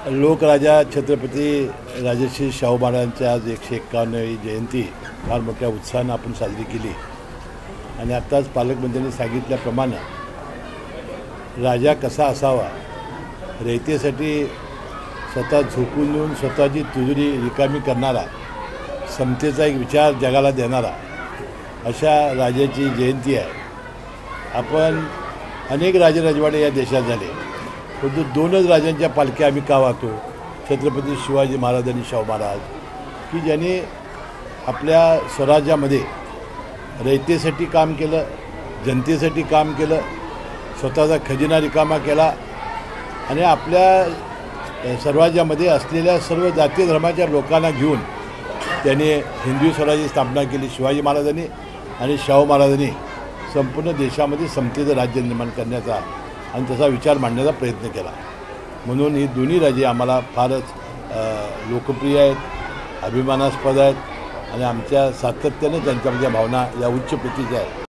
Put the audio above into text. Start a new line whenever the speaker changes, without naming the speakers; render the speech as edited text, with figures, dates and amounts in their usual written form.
लोकराजा छत्रपती राजर्षी शाहू महाराजांची आज 151वी जयंती फार मोठ्या उत्साहानं आपण साजरी केली आणि आत्ताच पालकमंत्र्यांनी सांगितल्याप्रमाणे राजा कसा असावा, रयतेसाठी स्वतः झोकून येऊन स्वतःची तिजोरी रिकामी करणारा, समतेचा एक विचार जगाला देणारा अशा राजाची जयंती आहे। आपण अनेक राजराजवाडे या देशात झाले, परंतु दोनच राजांच्या पालख्या आम्ही का वाहतो, छत्रपती शिवाजी महाराज आणि शाहू महाराज, की ज्यांनी आपल्या स्वराज्यामध्ये रयतेसाठी काम केलं, जनतेसाठी काम केलं, स्वतःचा खजिना रिकामा केला आणि आपल्या स्वराज्यामध्ये असलेल्या सर्व जाती धर्माच्या लोकांना घेऊन त्यांनी हिंदवी स्वराज्याची स्थापना केली। शिवाजी महाराजांनी आणि शाहू महाराजांनी संपूर्ण देशामध्ये समतेचं राज्य निर्माण करण्याचा आणि तसा विचार मांडण्याचा प्रयत्न केला। म्हणून ही दोन्ही राजे आम्हाला फारच लोकप्रिय आहेत, अभिमानास्पद आहेत आणि आमच्या सातत्याने त्यांच्यामध्ये भावना या उच्च प्रतीच्या आहेत।